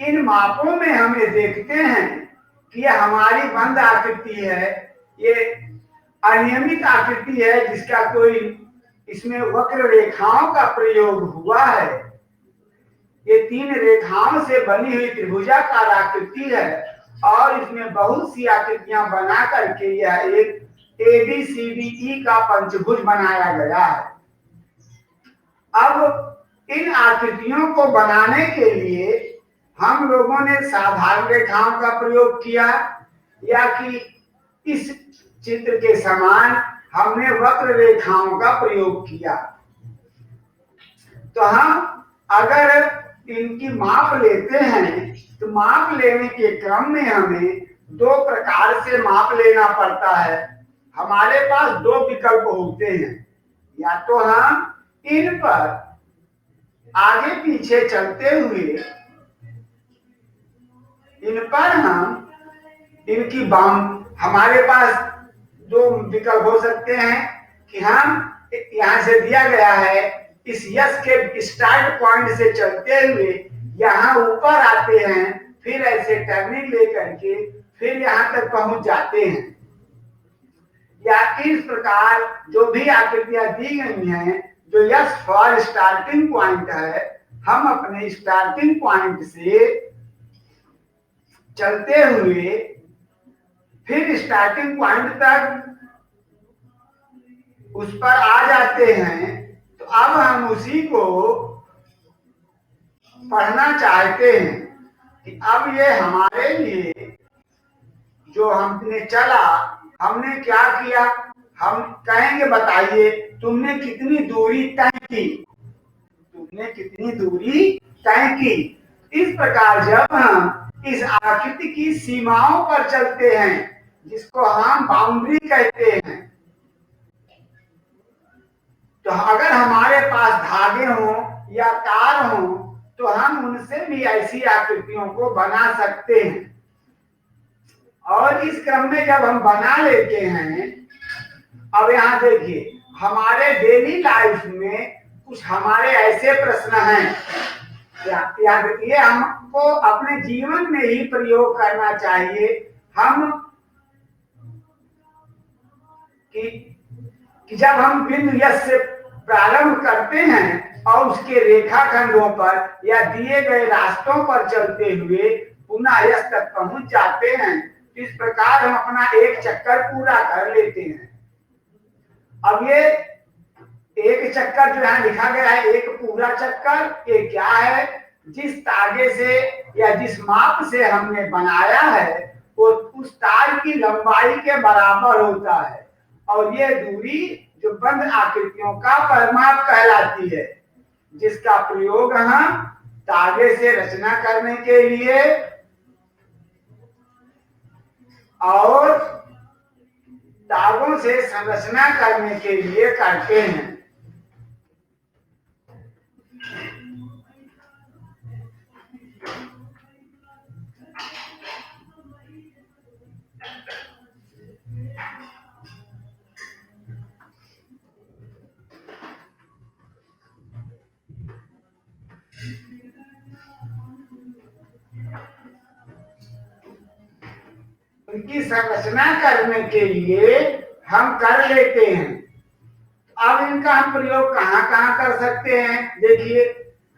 इन मापों में हमें देखते हैं कि ये हमारी बंद आकृति है, ये अनियमित आकृति है जिसका कोई इसमें वक्र रेखाओं का प्रयोग हुआ है। ये 3 रेखाओं से बनी हुई त्रिभुजाकार आकृति है और इसमें बहुत सी आकृतियां बना करके यह एक ABCDE का पंचभुज बनाया गया है। अब इन आकृतियों को बनाने के लिए हम लोगों ने साधारण रेखाओं का प्रयोग किया या कि इस चित्र के समान हमने वक्र रेखाओं का प्रयोग किया। तो हम अगर इनकी माप लेते हैं तो माप लेने के क्रम में हमें 2 प्रकार से माप लेना पड़ता है। हमारे पास 2 विकल्प होते हैं, या तो हम इन पर आगे पीछे चलते हुए इन पर हम इनकी हमारे पास 2 विकल्प हो सकते हैं कि हम यहां से दिया गया है इस यस के स्टार्ट पॉइंट से चलते हुए यहाँ ऊपर आते हैं, फिर ऐसे टर्निंग लेकर के फिर यहाँ तक पहुंच जाते हैं, या इस प्रकार जो भी आकृतियां दी गई हैं जो यस फॉर स्टार्टिंग पॉइंट है, हम अपने स्टार्टिंग पॉइंट से चलते हुए फिर स्टार्टिंग पॉइंट तक उस पर आ जाते हैं। तो अब हम उसी को पढ़ना चाहते हैं कि अब ये हमारे लिए जो हमने चला, हमने क्या किया, हम कहेंगे बताइए तुमने कितनी दूरी तय की, तुमने कितनी दूरी तय की। इस प्रकार जब हम इस आकृति की सीमाओं पर चलते हैं जिसको हम बाउंड्री कहते हैं, तो अगर हमारे पास धागे हों या तार हों तो हम उनसे भी ऐसी आकृतियों को बना सकते हैं। और इस क्रम में जब हम बना लेते हैं, अब यहाँ देखिए हमारे डेली लाइफ में कुछ हमारे ऐसे प्रश्न हैं, याद रखिए हमको अपने जीवन में ही प्रयोग करना चाहिए। हम कि जब हम बिंदु यस से प्रारंभ करते हैं और उसके रेखाखंडों पर या दिए गए रास्तों पर चलते हुए पुनः यस तक पहुंच जाते हैं, इस प्रकार हम अपना एक चक्कर पूरा कर लेते हैं। अब ये एक चक्कर जो यहाँ लिखा गया है, एक पूरा चक्कर, ये क्या है, जिस तागे से या जिस माप से हमने बनाया है वो उस तार की लंबाई के बराबर होता है, और ये दूरी जो बंद आकृतियों का परिमाप कहलाती है, जिसका प्रयोग हम तागे से रचना करने के लिए और तागों से संरचना करने के लिए करते हैं। उनकी संरचना करने के लिए हम कर लेते हैं। अब इनका हम प्रयोग कहाँ कहाँ कर सकते हैं, देखिए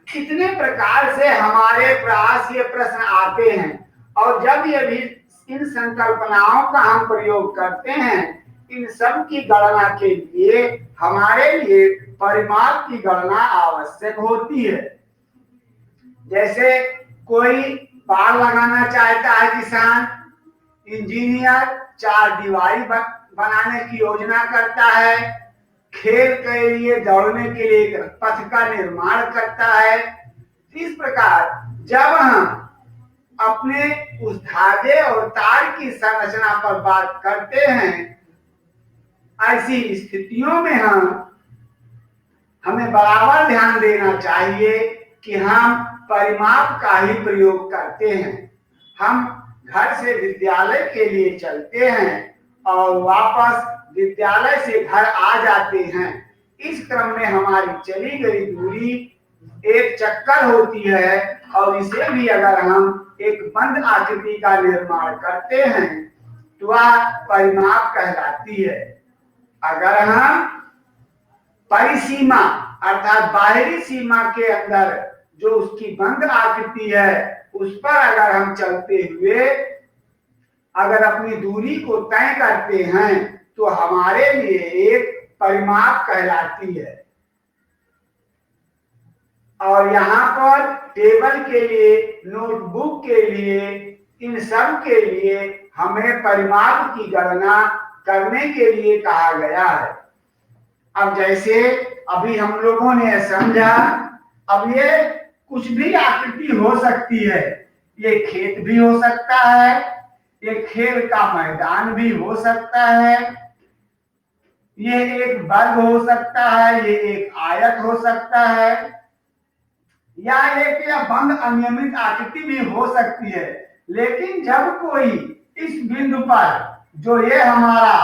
कितने प्रकार से हमारे पास ये प्रश्न आते हैं, और जब ये भी इन संकल्पनाओं का हम प्रयोग करते हैं, इन सब की गणना के लिए हमारे लिए परिमाप की गणना आवश्यक होती है। जैसे कोई बाड़ लगाना चाहता है किसान, इंजीनियर 4 दीवारी बनाने की योजना करता है, खेल के लिए दौड़ने के लिए पथ का निर्माण करता है। इस प्रकार जब हम अपने उस धागे और तार की संरचना पर बात करते हैं, ऐसी स्थितियों में हमें बराबर ध्यान देना चाहिए कि हम परिमाप का ही प्रयोग करते हैं। हम घर से विद्यालय के लिए चलते हैं और वापस विद्यालय से घर आ जाते हैं। इस क्रम में हमारी चली गई दूरी एक चक्कर होती है, और इसे भी अगर हम एक बंद आकृति का निर्माण करते हैं तो वह परिमाप कहलाती है। अगर हम परिसीमा अर्थात बाहरी सीमा के अंदर जो उसकी बंद आकृति है उस पर अगर हम चलते हुए अगर अपनी दूरी को तय करते हैं तो हमारे लिए एक परिमाप कहलाती है। और यहाँ पर टेबल के लिए, नोटबुक के लिए, इन सब के लिए हमें परिमाप की गणना करने के लिए कहा गया है। अब जैसे अभी हम लोगों ने समझा, अब ये कुछ भी आकृति हो सकती है। ये खेत भी हो सकता है, ये खेल का मैदान भी हो सकता है, ये एक वर्ग हो सकता है, ये एक आयत हो सकता है, या एक या बंद अनियमित आकृति भी हो सकती है। लेकिन जब कोई इस बिंदु पर जो ये हमारा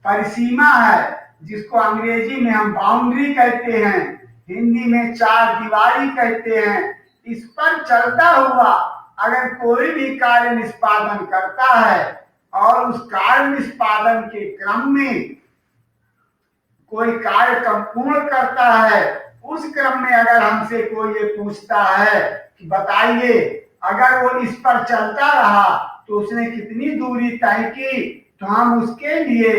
परिसीमा है, जिसको अंग्रेजी में हम बाउंड्री कहते हैं, हिंदी में चार दीवारी कहते हैं, इस पर चलता हुआ अगर कोई भी कार्य निष्पादन करता है और उस कार्य निष्पादन के क्रम में कोई कार्य पूर्ण करता है, उस क्रम में अगर हमसे कोई ये पूछता है कि बताइए अगर वो इस पर चलता रहा तो उसने कितनी दूरी तय की, तो हम उसके लिए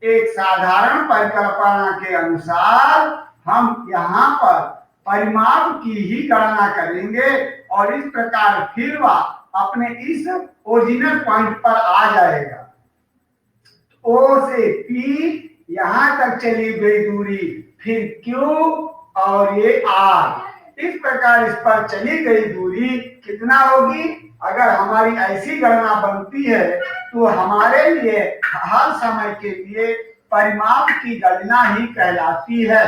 एक साधारण परिकल्पना के अनुसार हम यहाँ पर परिमाप की ही गणना करेंगे और इस प्रकार फिर वह अपने इस ओरिजिनल पॉइंट पर आ जाएगा। ओ से पी यहाँ तक चली गई दूरी, फिर क्यू और ये आर, इस प्रकार इस पर चली गई दूरी कितना होगी? अगर हमारी ऐसी गणना बनती है तो हमारे लिए हर समय के लिए परिमाप की गणना ही कहलाती है।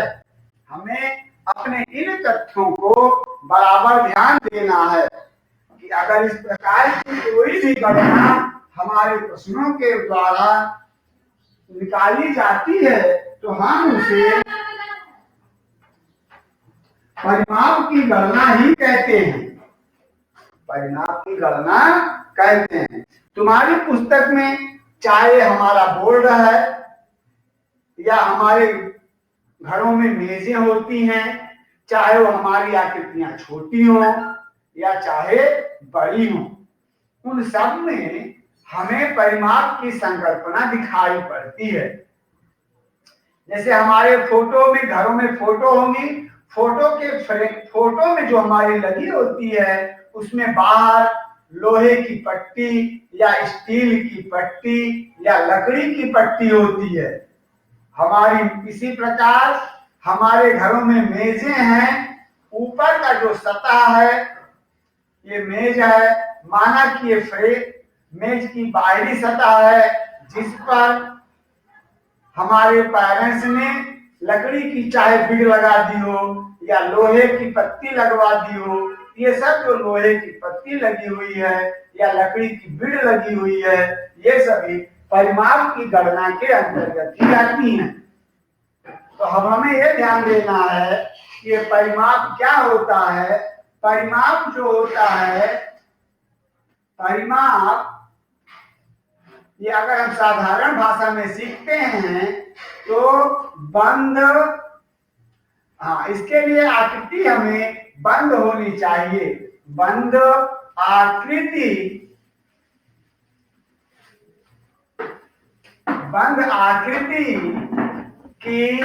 हमें अपने इन तथ्यों को बराबर ध्यान देना है कि अगर इस प्रकार की कोई भी गणना हमारे प्रश्नों के द्वारा निकाली जाती है तो हम उसे परिमाप की गणना ही कहते हैं। परिमाप की गणना कहते हैं। तुम्हारी पुस्तक में चाहे हमारा बोर्ड है या हमारे घरों में मेजें होती हैं, चाहे वो हमारी आकृतियां छोटी हो या चाहे बड़ी हो, उन सब में हमें परिमाप की संकल्पना दिखाई पड़ती है। जैसे हमारे फोटो में, घरों में फोटो होंगी, फोटो में जो हमारी लगी होती है उसमें बाहर लोहे की पट्टी या स्टील की पट्टी या लकड़ी की पट्टी होती है। हमारी इसी प्रकार हमारे घरों में मेजें हैं, ऊपर का जो सतह है ये मेज है, माना कि ये मेज की बाहरी सतह है जिस पर हमारे पेरेंट्स ने लकड़ी की चाहे बिड़ लगा दी हो या लोहे की पत्ती लगवा दी हो। ये सब जो लोहे की पत्ती लगी हुई है या लकड़ी की बिड़ लगी हुई है, ये सभी परिमाप की गणना के अंतर्गत की जाती हैं। तो हमें यह ध्यान देना है कि ये परिमाप क्या होता है। परिमाप जो होता है, परिमाप ये अगर हम साधारण भाषा में सीखते हैं तो बंद, इसके लिए आकृति हमें बंद होनी चाहिए। बंद आकृति, बंद आकृति की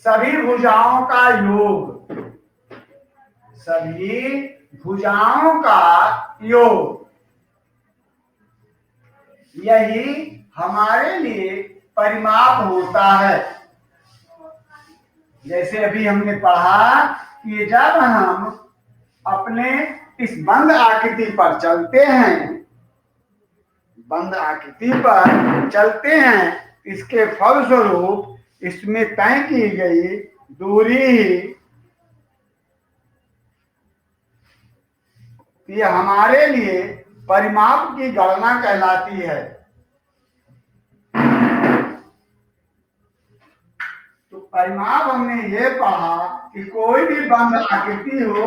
सभी भुजाओं का योग, सभी भुजाओं का योग, यही हमारे लिए परिमाप होता है। जैसे अभी हमने पढ़ा कि जब हम अपने इस बंद आकृति पर चलते हैं, बंद आकृति पर चलते हैं, इसके फलस्वरूप इसमें तय की गई दूरी ये हमारे लिए परिमाप की गणना कहलाती है। तो परिमाप हमने ये पढ़ा कि कोई भी बंद आकृति हो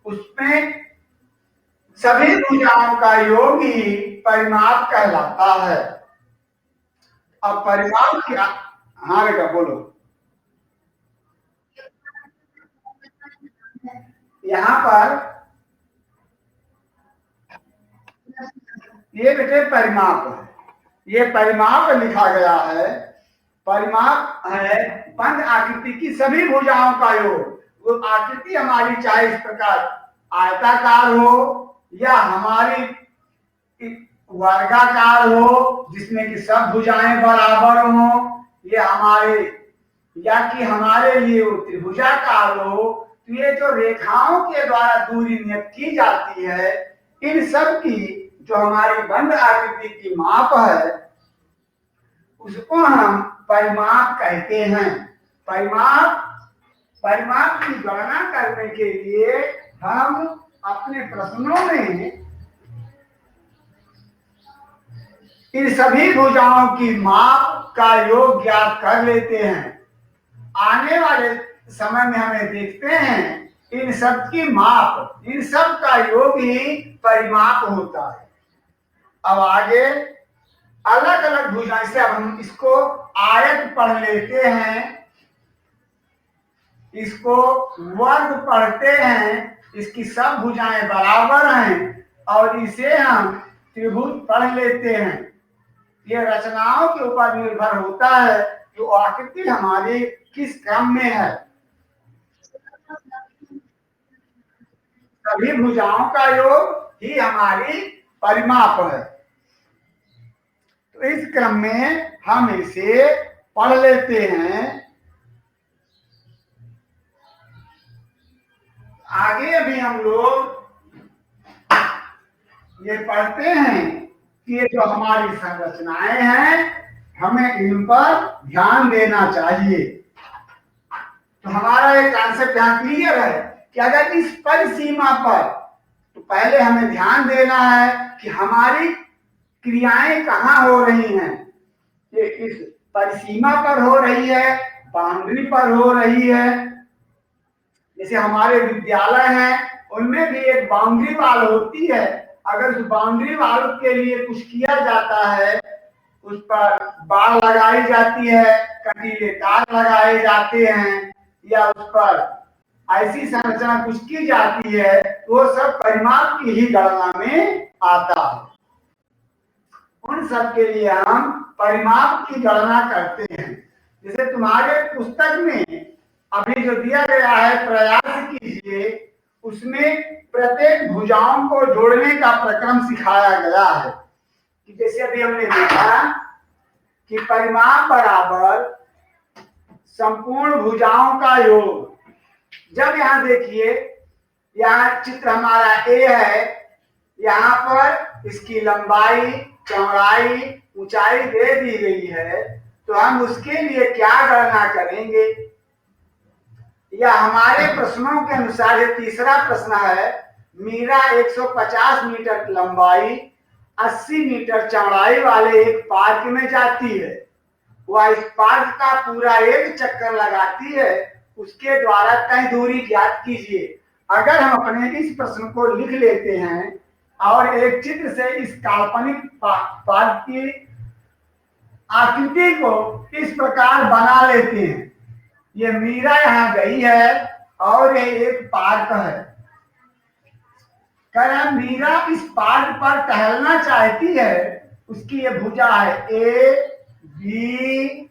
उसमें सभी भुजाओं का योग ही परिमाप कहलाता है। अब परिमाप क्या? हाँ बेटा बोलो। यहाँ पर ये बेटे परिमाप है, ये परिमाप लिखा गया है। परिमाप है बंद आकृति की सभी भुजाओं का योग। वो आकृति हमारी चाहे इस प्रकार आयताकार हो या हमारी वर्गाकार हो जिसमें कि सब भुजाएं बराबर हो, ये हमारे या कि हमारे लिए वो त्रिभुजाकार हो, तो ये जो रेखाओं के द्वारा दूरी नियत की जाती है, इन सब की जो हमारी बंद आकृति की माप है उसको हम परिमाप कहते हैं। परिमाप की गणना करने के लिए हम अपने प्रश्नों में इन सभी भुजाओं की माप का योग ज्ञात कर लेते हैं। आने वाले समय में हमें देखते हैं इन सब की माप, इन सब का योग ही परिमाप होता है। अब आगे अलग अलग भुजाएं से अब हम इसको आयत पढ़ लेते हैं, इसको वर्ग पढ़ते हैं, इसकी सब भुजाएं बराबर हैं और इसे हम त्रिभुज पढ़ लेते हैं। ये रचनाओं के ऊपर निर्भर होता है कि आकृति हमारी किस क्रम में है। सभी भुजाओं का योग ही हमारी परिमाप है। तो इस क्रम में हम इसे पढ़ लेते हैं। आगे अभी हम लोग ये पढ़ते हैं कि ये जो हमारी संरचनाएं हैं हमें इन पर ध्यान देना चाहिए। तो हमारा एक कॉन्सेप्ट यहाँ क्लियर है कि अगर इस परिसीमा पर, तो पहले हमें ध्यान देना है कि हमारी क्रियाएं कहाँ हो रही हैं। ये इस परिसीमा पर हो रही है, बाउंड्री पर हो रही है। जैसे हमारे विद्यालय हैं उनमें भी एक बाउंड्री वाल होती है। अगर उस बाउंड्री वाल के लिए कुछ किया जाता है, उस पर बाड़ लगाई जाती है, कंटीले तार लगाए जाते हैं या उस पर ऐसी संरचना कुछ की जाती है, वो सब परिमाप की ही गणना में आता है। उन सब के लिए हम परिमाप की गणना करते हैं। जैसे तुम्हारे पुस्तक में अभी जो दिया गया है प्रयास कीजिए, उसमें प्रत्येक भुजाओं को जोड़ने का प्रक्रम सिखाया गया है। कि जैसे अभी हमने देखा कि परिमाप बराबर संपूर्ण भुजाओं का योग। जब यहाँ देखिए, यहाँ चित्र हमारा ए है, यहाँ पर इसकी लंबाई, चौड़ाई, ऊंचाई दे दी गई है, तो हम उसके लिए क्या गणना करेंगे। या हमारे प्रश्नों के अनुसार ये तीसरा प्रश्न है, मीरा 150 मीटर लंबाई 80 मीटर चौड़ाई वाले एक पार्क में जाती है। वह इस पार्क का पूरा एक चक्कर लगाती है, उसके द्वारा तय दूरी ज्ञात कीजिए। अगर हम अपने इस प्रश्न को लिख लेते हैं और एक चित्र से इस काल्पनिक पार्क की आकृति को इस प्रकार बना लेते हैं। ये मीरा यहाँ गई है और ये एक पार्क है। कह मीरा इस पार्क पर टहलना चाहती है, उसकी ये भुजा है ए बी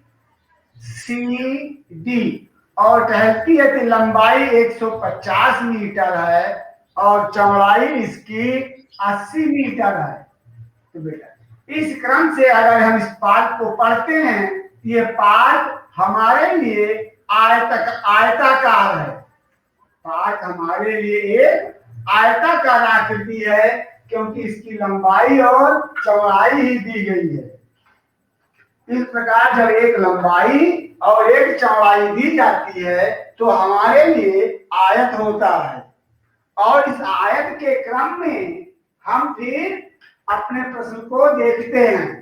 सी डी और टहलती है तो लंबाई 150 मीटर है और चौड़ाई इसकी 80 मीटर है। तो बेटा इस क्रम से अगर हम इस पार्क को पढ़ते हैं, ये पार्क हमारे लिए आयताकार है। पार्क हमारे लिए एक आयताकार आकृति है क्योंकि इसकी लंबाई और चौड़ाई ही दी गई है। इस प्रकार जब एक लंबाई और एक चौड़ाई दी जाती है तो हमारे लिए आयत होता है और इस आयत के क्रम में हम फिर अपने प्रश्न को देखते हैं।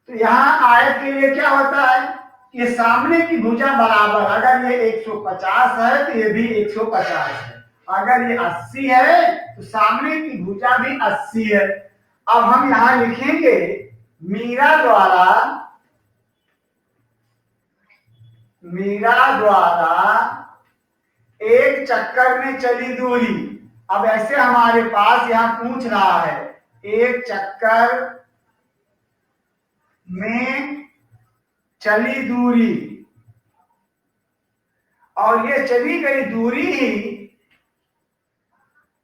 तो यहाँ आयत के लिए क्या होता है, ये सामने की भुजा बराबर, अगर ये 150 है तो ये भी 150 है, अगर ये 80 है तो सामने की भुजा भी 80 है। अब हम यहां लिखेंगे मीरा द्वारा एक चक्कर में चली दूरी। अब ऐसे हमारे पास यहां पूछ रहा है एक चक्कर में चली दूरी, और ये चली गई दूरी ही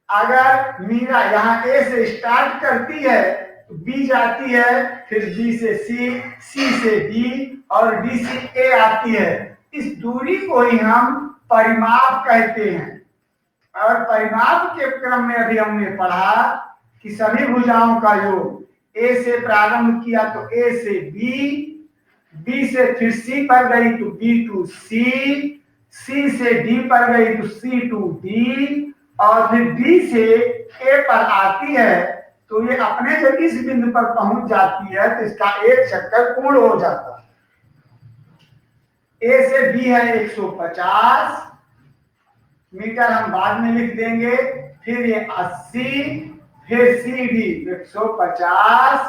अगर मीरा यहाँ ए से स्टार्ट करती है तो बी जाती है, फिर बी से सी, सी से डी और डी से ए आती है। इस दूरी को ही हम परिमाप कहते हैं। और परिमाप के क्रम में अभी हमने पढ़ा कि सभी भुजाओं का योग ए से प्रारंभ किया तो ए से बी, बी से फिर सी पर गई तो बी टू सी, सी से डी पर गई तो सी टू डी, और फिर डी से ए पर आती है तो ये अपने जब इस बिंदु पर पहुंच जाती है तो इसका एक चक्कर पूर्ण हो जाता है। ए से बी है 150 मीटर, हम बाद में लिख देंगे, फिर ये 80, फिर सी डी 150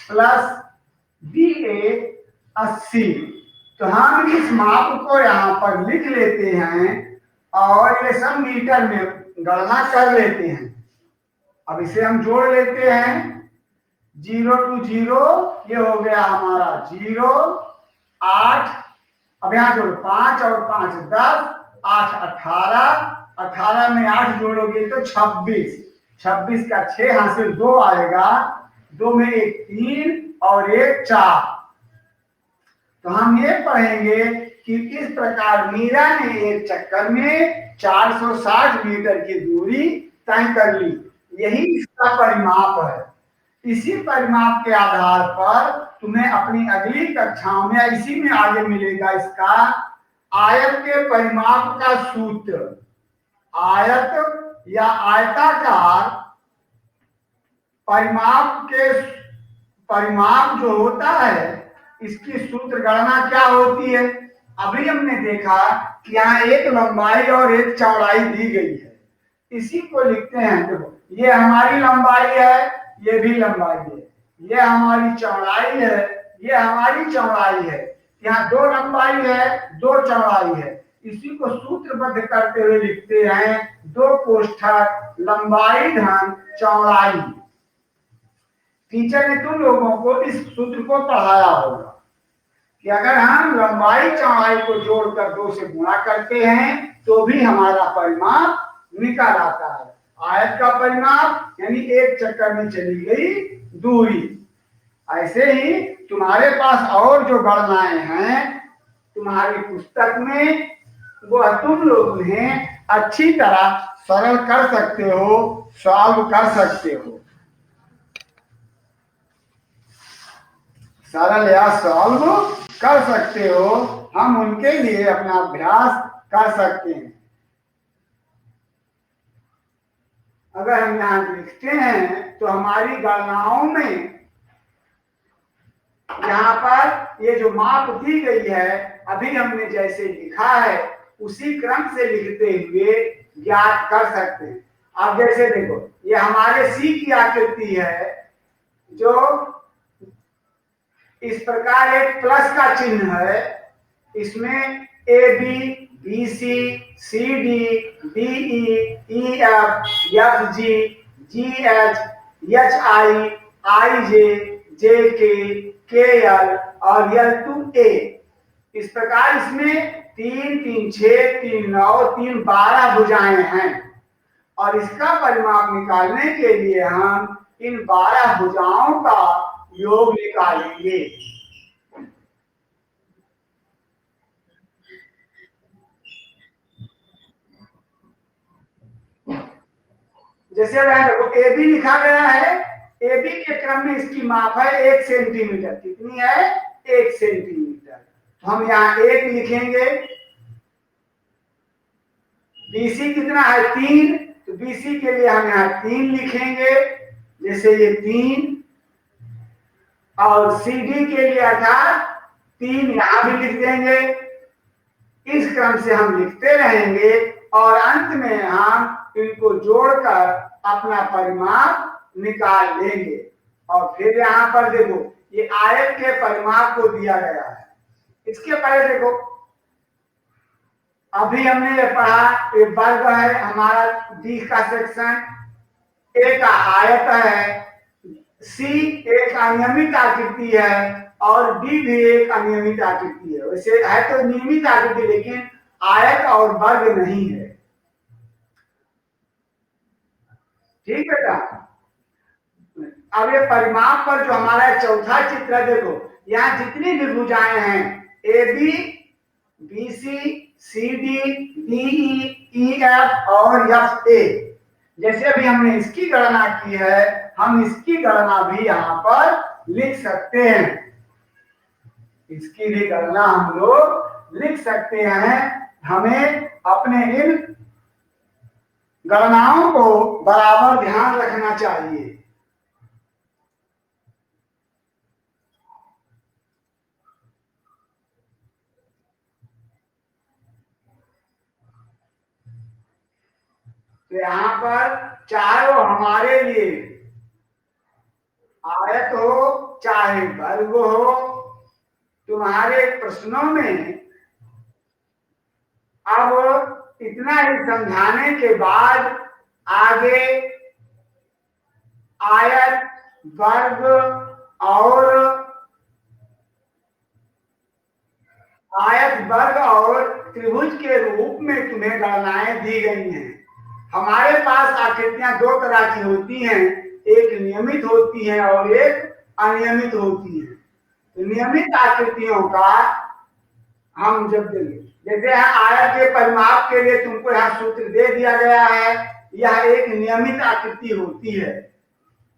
प्लस बी ए 80। तो हम इस माप को यहाँ पर लिख लेते हैं और ये सब मीटर में गणना कर लेते हैं। अब इसे हम जोड़ लेते हैं, 0 to 0 ये हो गया हमारा 0, 8, अब यहाँ जोड़ 5 और 5 10, 8 18, 18 में 8 जोड़ोगे तो 26, 26 का 6 हासिल 2 आएगा, 2 में एक 3 और एक 4। तो हम ये पढ़ेंगे कि किस प्रकार मीरा ने एक चक्कर में 460 मीटर की दूरी तय कर ली। यही इसका परिमाप है। इसी परिमाप के आधार पर तुम्हें अपनी अगली कक्षाओं में, इसी में आगे मिलेगा इसका आयत के परिमाप का सूत्र। आयत या आयताकार परिमाप जो होता है इसकी सूत्र गणना क्या होती है। अभी हमने देखा कि यहाँ एक लंबाई और एक चौड़ाई दी गई है, इसी को लिखते हैं। देखो ये हमारी लंबाई है, ये भी लंबाई है, ये हमारी चौड़ाई है, ये हमारी चौड़ाई है। यहाँ 2 लंबाई है, 2 चौड़ाई है, इसी को सूत्रबद्ध करते हुए लिखते हैं 2 कोष्ठक लंबाई धन चौड़ाई। टीचर ने तुम लोगों को इस सूत्र को पढ़ाया होगा कि अगर हम लंबाई चौड़ाई को जोड़कर 2 से गुणा करते हैं तो भी हमारा परिमाप निकल आता है। आयत का परिमाप यानी एक चक्कर में चली गई दूरी। ऐसे ही तुम्हारे पास और जो गणनाएं हैं तुम्हारी पुस्तक में, वो तुम लोग उन्हें अच्छी तरह सरल कर सकते हो, सॉल्व कर सकते हो। सरल या सॉल्व कर सकते हो, हम उनके लिए अपना अभ्यास कर सकते हैं। अगर हम यहाँ लिखते हैं तो हमारी गणनाओं में यहाँ पर ये जो माप दी गई है अभी हमने जैसे लिखा है उसी क्रम से लिखते हुए ज्ञात कर सकते हैं। अब जैसे देखो ये हमारे सी की आकृति है, जो इस प्रकार एक प्लस का चिन्ह है, इसमें A B, B C, C D, D E, E F, F G, G H, H I, I J, J K L और एल टू ए। इस प्रकार इसमें 3 3 6 3 9 3 12 भुजाएं हैं और इसका परिमाप निकालने के लिए हम इन 12 भुजाओं का योग निकालेंगे। जैसे देखो ए बी लिखा गया है, ए बी के क्रम में इसकी माप है 1 सेंटीमीटर। कितनी है? 1 सेंटीमीटर। तो हम यहाँ 1 लिखेंगे। बीसी कितना है? 3, तो बीसी के लिए हम यहाँ 3 लिखेंगे, जैसे ये 3, और सी डी के लिए अर्थात 3 यहाँ भी लिख देंगे। इस क्रम से हम लिखते रहेंगे और अंत में हम इनको जोड़कर अपना परिमाप निकाल लेंगे। और फिर यहाँ पर देखो, ये आयत के परिमाप को दिया गया है। इसके पहले देखो, अभी हमने ये पढ़ा, ये वर्ग है हमारा डी का सेक्शन, ए का आयत है, सी एक अनियमित आकृति है और डी भी एक अनियमित आकृति है। वैसे है तो नियमित आकृति, लेकिन आयत और वर्ग नहीं है। ठीक है क्या? अब ये परिमाप पर जो हमारा चौथा चित्र है, देखो यहाँ जितनी भी भुजाएं हैं, A B, B C, C D, D E, F और एफ ए, जैसे अभी हमने इसकी गणना की है, हम इसकी गणना भी यहाँ पर लिख सकते हैं। इसकी भी गणना हम लोग लिख सकते हैं। हमें अपने इन गणनाओं को बराबर ध्यान रखना चाहिए। तो यहाँ पर चाहे वो हमारे लिए आयत हो चाहे वर्ग हो, तुम्हारे प्रश्नों में अब इतना ही समझाने के बाद आगे आयत, वर्ग और त्रिभुज के रूप में तुम्हें गणनाएं दी गई हैं। हमारे पास आकृतियां दो तरह की होती हैं, एक नियमित होती है और एक अनियमित होती है। तो नियमित आकृतियों का हम जब देंगे, जैसे आयत के परिमाप के लिए तुमको यहाँ सूत्र दे दिया गया है, यह एक नियमित आकृति होती है।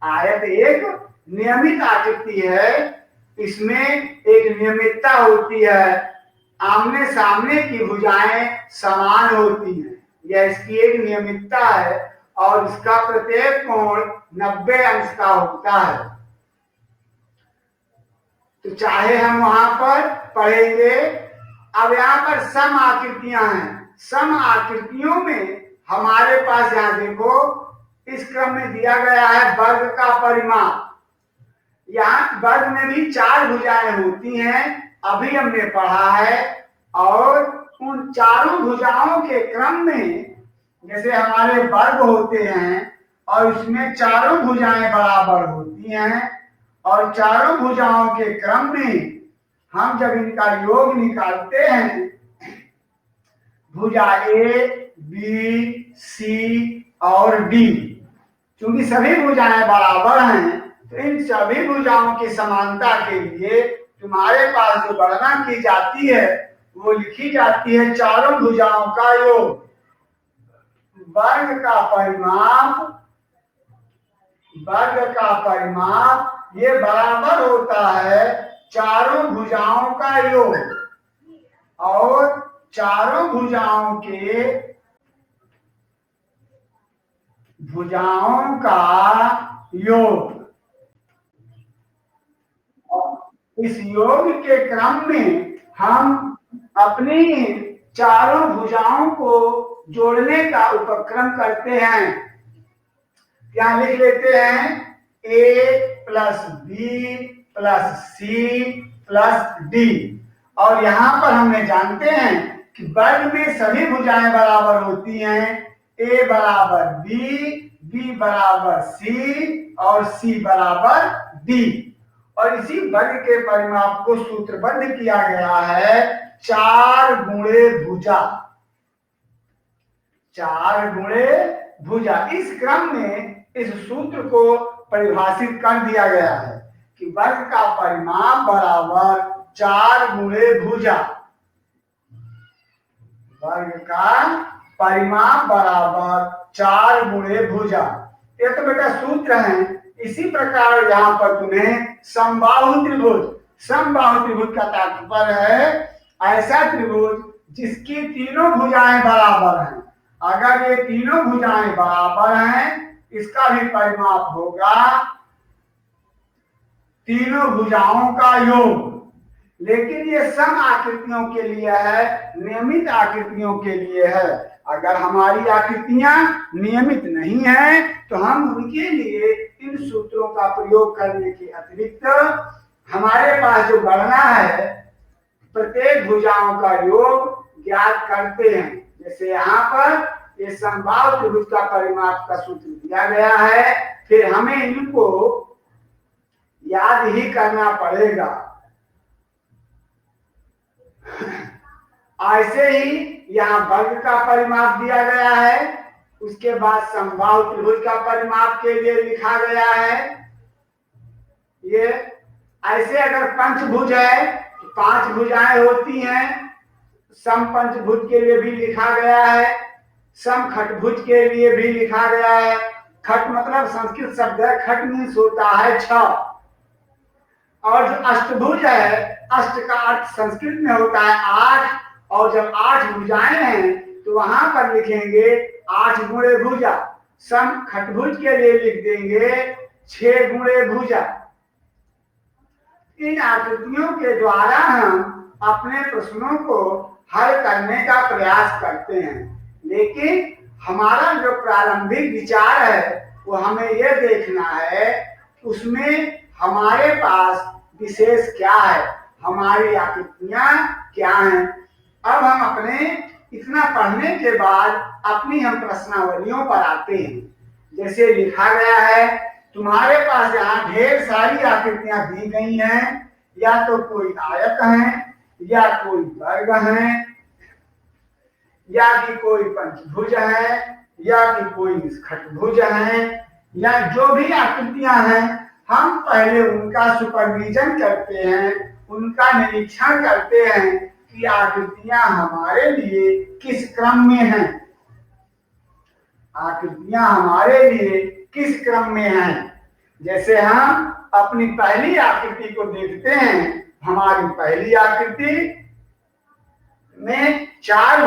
आयत एक नियमित आकृति है, इसमें एक नियमितता होती है, आमने सामने की भुजाएं समान होती हैं, यह इसकी एक नियमितता है और इसका प्रत्येक कोण 90 अंश का होता है। तो चाहे हम वहां पर पढ़ेंगे। अब यहाँ पर सम आकृतियां हैं, सम आकृतियों में हमारे पास यहाँ देखो इस क्रम में दिया गया है वर्ग का परिमाप। यहाँ वर्ग में भी 4 भुजाएं होती हैं, अभी हमने पढ़ा है, और उन चारों भुजाओं के क्रम में जैसे हमारे वर्ग होते हैं और इसमें चारों भुजाएं बराबर होती हैं, और चारों भुजाओं के क्रम में हम जब इनका योग निकालते हैं, भुजा ए, बी, सी और डी, क्योंकि सभी भुजाएं बराबर हैं, तो इन सभी भुजाओं की समानता के लिए तुम्हारे पास जो गणना की जाती है वो लिखी जाती है चारों भुजाओं का योग। वर्ग का परिमाप ये बराबर होता है चारों भुजाओं का योग, और चारों भुजाओं का योग। इस योग के क्रम में हम अपनी चारों भुजाओं को जोड़ने का उपक्रम करते हैं। यहाँ लिख लेते हैं A plus B plus C plus D, और यहाँ पर हमने जानते हैं कि वर्ग में सभी भुजाएं बराबर होती हैं, ए बराबर बी, बी बराबर सी और सी बराबर डी। और इसी वर्ग के परिमाप को सूत्रबद्ध किया गया है 4 गुणे भुजा। 4 गुणे भुजा, इस क्रम में इस सूत्र को परिभाषित कर दिया गया है कि वर्ग का परिमाप बराबर 4 गुणे भुजा। वर्ग का परिमाप बराबर 4 गुणे भुजा। ये तो बेटा सूत्र है। इसी प्रकार यहाँ पर तुम्हें समबाहु त्रिभुज का तात्पर्य है ऐसा त्रिभुज जिसकी तीनों भुजाएं बराबर हैं। अगर ये तीनों भुजाएं बराबर हैं, इसका भी परिमाप होगा तीनों भुजाओं का योग। लेकिन ये सम आकृतियों के लिए है, नियमित आकृतियों के लिए है। अगर हमारी आकृतियां नियमित नहीं है तो हम उनके लिए इन सूत्रों का प्रयोग करने के अतिरिक्त हमारे पास जो गणना है प्रत्येक भुजाओं का योग ज्ञात करते हैं। जैसे यहाँ पर ये समबाहु त्रिभुज का परिमाप का सूत्र दिया गया है, फिर हमें इनको याद ही करना पड़ेगा। ऐसे ही यहाँ वर्ग का परिमाप दिया गया है, उसके बाद समबाहु त्रिभुज का परिमाप के लिए लिखा गया है। ये ऐसे अगर पंचभुज है तो 5 भुजाएं होती हैं, सम पंचभुज के लिए भी लिखा गया है, सम खटभुज के लिए भी लिखा गया है। खट मतलब संस्कृत शब्द है, खट मीन्स होता है 6। और जो अष्टभुज है, अष्ट का अर्थ संस्कृत में होता है 8, और जब 8 भुजाएं हैं तो वहां पर लिखेंगे 8 गुणे भुजा। सम खटभुज के लिए लिख देंगे 6 गुणे भुजा। इन आकृतियों के द्वारा हम अपने प्रश्नों को हल करने का प्रयास करते हैं, लेकिन हमारा जो प्रारंभिक विचार है वो हमें यह देखना है उसमें हमारे पास विशेष क्या है, हमारी आकृतियां क्या हैं। अब हम अपने इतना पढ़ने के बाद अपनी हम प्रश्नावलियों पर आते हैं। जैसे लिखा गया है, तुम्हारे पास यहाँ ढेर सारी आकृतियां दी गई हैं, या तो कोई आयत है, या कोई वर्ग है, या कि कोई पंचभुज है, या कि कोई खटभुज है, या जो भी आकृतियां हैं, हम पहले उनका सुपरविजन करते हैं, उनका निरीक्षण करते हैं कि आकृतियां हमारे लिए किस क्रम में हैं, आकृतियां हमारे लिए किस क्रम में हैं। जैसे हम अपनी पहली आकृति को देखते हैं, हमारी पहली आकृति में 4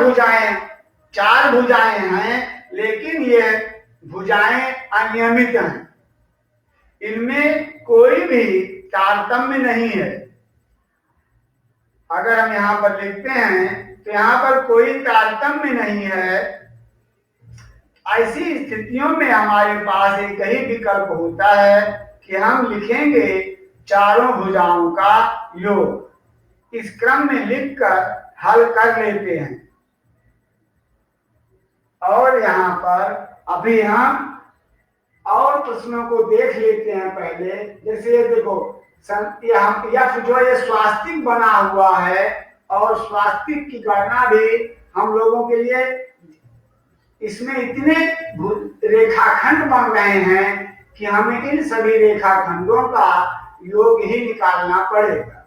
भुजाएं हैं, लेकिन ये भुजाएं अनियमित हैं, इनमें कोई भी तारतम्य नहीं है। अगर हम यहाँ पर लिखते हैं तो यहाँ पर कोई तारतम्य नहीं है। ऐसी स्थितियों में हमारे पास एक ही विकल्प होता है कि हम लिखेंगे चारों भुजाओं का योग। इस क्रम में लिखकर हल कर लेते हैं। और यहाँ पर अभी हम और प्रश्नों को देख लेते हैं पहले। जैसे ये देखो, ये स्वास्तिक बना हुआ है, और स्वास्तिक की गणना भी हम लोगों के लिए इसमें इतने रेखाखंड बन रहे हैं कि हमें इन सभी रेखाखंडों का योग ही निकालना पड़ेगा।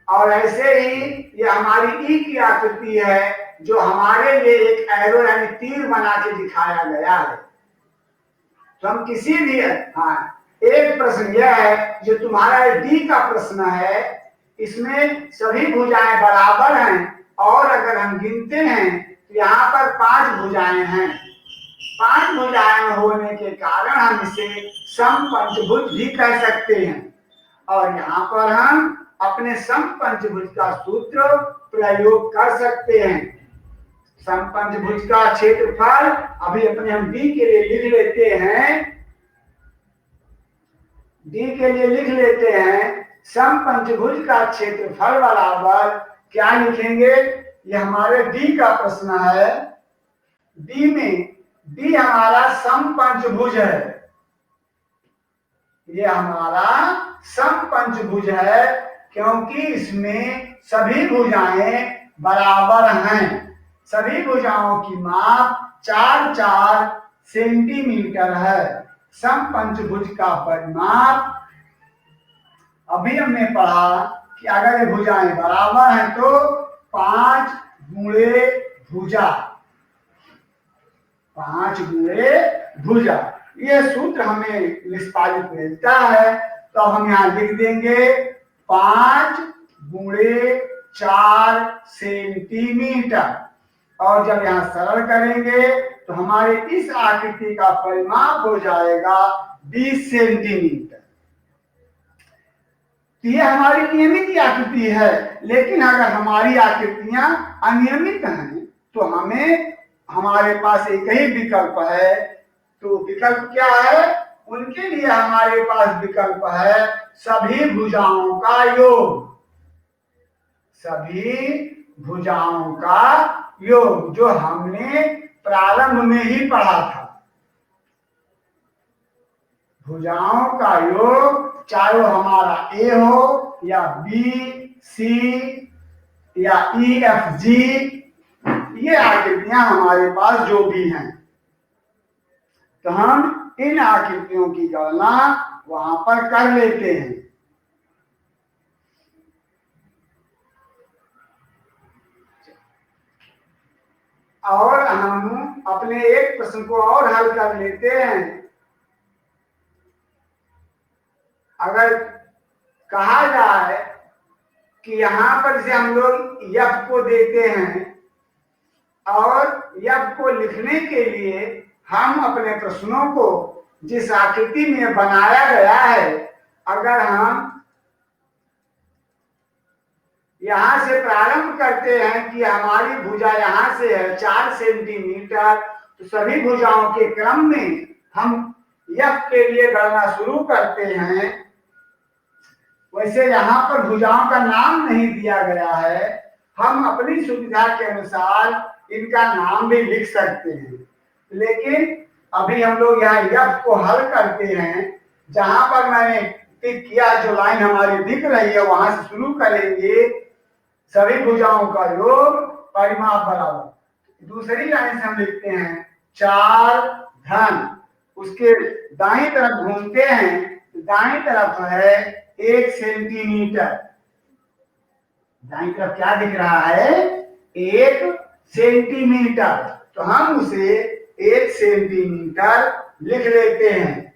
और ऐसे ही ये हमारी ई की आकृति है, जो हमारे लिए एक एरो यानी तीर बना के दिखाया गया है। तो हम किसी भी एक प्रश्न यह है जो तुम्हारा डी का प्रश्न है, इसमें सभी भुजाएं बराबर हैं, और अगर हम गिनते हैं तो यहाँ पर 5 भुजाएं हैं। 5 भुजाएं होने के कारण हम इसे सम पंचभुज भी कह सकते हैं। और यहाँ पर हम अपने सम पंचभुज का सूत्र प्रयोग कर सकते हैं। सम पंचभुज का क्षेत्रफल अभी अपने हम डी के लिए लिख लेते हैं। डी के लिए लिख लेते हैं, सम पंचभुज का क्षेत्रफल बराबर क्या लिखेंगे, ये हमारे डी का प्रश्न है। डी हमारा सम पंचभुज है, ये हमारा सम पंचभुज है, क्योंकि इसमें सभी भुजाएं बराबर हैं। सभी भुजाओं की माप 4-4 सेंटीमीटर है। सम पंचभुज का परिमाप अभी हमने पढ़ा कि अगर ये भुजाएं बराबर हैं तो 5 गुणे भुजा, 5 गुणे भुजा, ये सूत्र हमें निष्पादित मिलता है। तो हम यहाँ लिख देंगे 5 गुणे 4 सेंटीमीटर, और जब यहाँ सरल करेंगे तो हमारे इस आकृति का परिमाप हो जाएगा 20 सेंटीमीटर। तो ये हमारी नियमित आकृति है। लेकिन अगर हमारी आकृतियां अनियमित हैं तो हमें हमारे पास एक ही विकल्प है। तो विकल्प क्या है? उनके लिए हमारे पास विकल्प है सभी भुजाओं का योग। सभी भुजाओं का योग जो हमने प्रारंभ में ही पढ़ा था। भुजाओं का योग चाहे वो हमारा ए हो या बी, सी या ई, एफ, जी, ये आकृतियां हमारे पास जो भी हैं, तो हम इन आकृतियों की गणना वहां पर कर लेते हैं। और हम अपने एक प्रश्न को और हल कर लेते हैं। अगर कहा जाए कि यहां पर से हम लोग यफ को देते हैं और यफ को लिखने के लिए हम अपने प्रश्नों को जिस आकृति में बनाया गया है, अगर हम यहां से प्रारंभ करते हैं कि हमारी भुजा यहां से है 4 सेंटीमीटर, तो सभी भुजाओं के क्रम में हम यफ के लिए गणना शुरू करते हैं। वैसे यहाँ पर भुजाओं का नाम नहीं दिया गया है, हम अपनी सुविधा के अनुसार इनका नाम भी लिख सकते हैं। लेकिन अभी हम लोग यहाँ यफ को हल करते हैं। जहां पर मैंने टिक किया, जो लाइन हमारी दिख रही है, वहां से शुरू करेंगे। सभी भुजाओं का योग परिमाप बराबर, दूसरी लाइन से हम लिखते हैं 4 धन, उसके दाईं तरफ घूमते हैं, दाईं तरफ है 1 सेंटीमीटर। दाईं तरफ क्या दिख रहा है? 1 सेंटीमीटर। तो हम उसे 1 सेंटीमीटर लिख लेते हैं।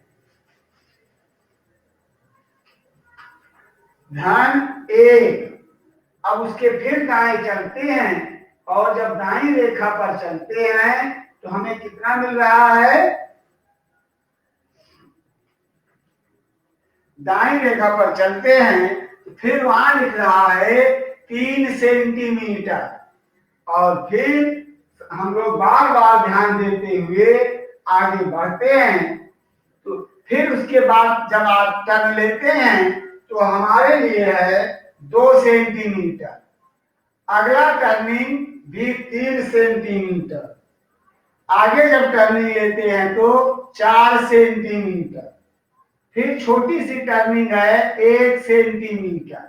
धन 1। अब उसके फिर दाएं चलते हैं और जब दाईं रेखा पर चलते हैं तो हमें कितना मिल रहा है? दाईं रेखा पर चलते हैं तो फिर वहां लिख रहा है 3 सेंटीमीटर। और फिर हम लोग बार बार ध्यान देते हुए आगे बढ़ते हैं। तो फिर उसके बाद जब आप टर्न लेते हैं तो हमारे लिए है 2 सेंटीमीटर। अगला टर्निंग भी 3 सेंटीमीटर। आगे जब टर्निंग लेते हैं तो 4 सेंटीमीटर। फिर छोटी सी टर्निंग है 1 सेंटीमीटर,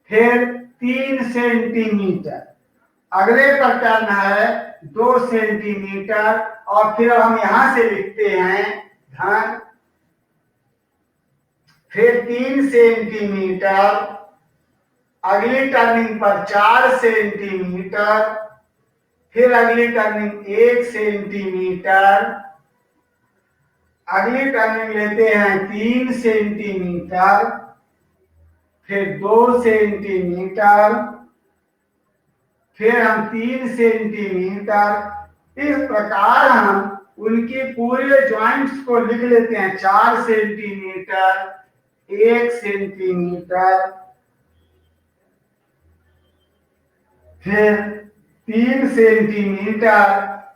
फिर 3 सेंटीमीटर। अगले पर टर्न है 2 सेंटीमीटर। और फिर हम यहां से लिखते हैं धन, फिर 3 सेंटीमीटर। अगली टर्निंग पर 4 सेंटीमीटर, फिर अगली टर्निंग 1 सेंटीमीटर। अगली टर्निंग लेते हैं 3 सेंटीमीटर, फिर 2 सेंटीमीटर, फिर हम 3 सेंटीमीटर। इस प्रकार हम उनके पूरे जॉइंट्स को लिख लेते हैं। 4 सेंटीमीटर, 1 सेंटीमीटर, फिर 3 सेंटीमीटर,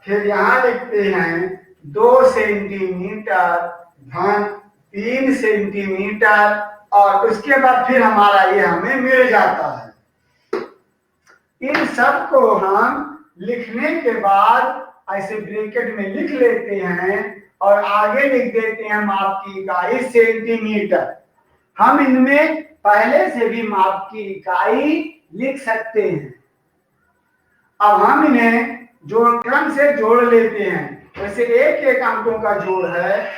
फिर यहां लिखते हैं 2 सेंटीमीटर, धन 3 सेंटीमीटर। और उसके बाद फिर हमारा ये हमें मिल जाता है। इन सब को हम लिखने के बाद ऐसे ब्रैकेट में लिख लेते हैं और आगे लिख देते हैं माप की इकाई सेंटीमीटर। हम इनमें पहले से भी माप की इकाई लिख सकते हैं। अब हम इन्हें जोड़ क्रम से जोड़ लेते हैं। वैसे एक एक अंकों का जोड़ है।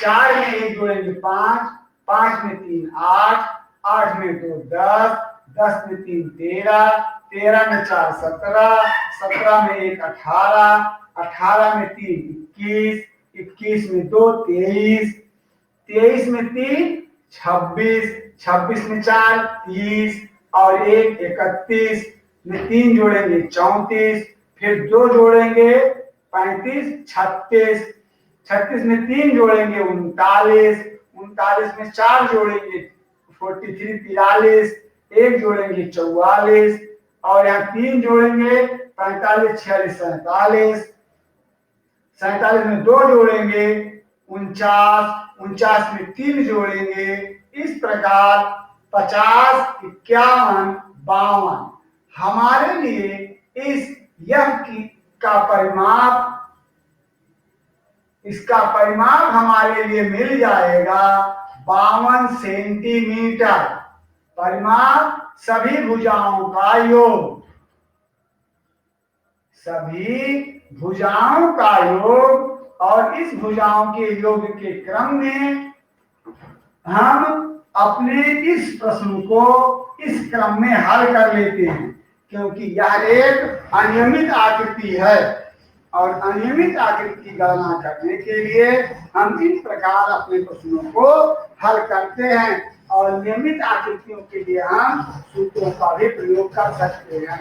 4 में 1 जोड़ेंगे 5, 5 में 3 8, 8 में 2 10, 10 में 3 13, 13 में 4 17, 17 में 1 18, 18 में 3 21, 21 में 2 23, 23 में 3 26, 26 में 4 30 और 1 31 में 3 जोड़ेंगे 34, फिर 2 जोड़ेंगे 35, 36, 36 में 3 जोड़ेंगे 39, 39 में 4 जोड़ेंगे 43 43, एक जोड़ेंगे 44, और यहाँ 3 जोड़ेंगे 45 46 47, 47 में 2 जोड़ेंगे 49, 49 में 3 जोड़ेंगे, इस प्रकार 50 51 52। हमारे लिए इसका परिमाप हमारे लिए मिल जाएगा 52 सेंटीमीटर। परिमाप सभी भुजाओं का योग, सभी भुजाओं का योग, और इस भुजाओं के योग के क्रम में हम अपने इस प्रश्न को इस क्रम में हल कर लेते हैं, क्योंकि यह एक अनियमित आकृति है और अनियमित आकृति की गणना करने के लिए हम इस प्रकार अपने प्रश्नों को हल करते हैं, और नियमित आकृतियों के लिए हम सूत्रों का भी प्रयोग कर सकते हैं।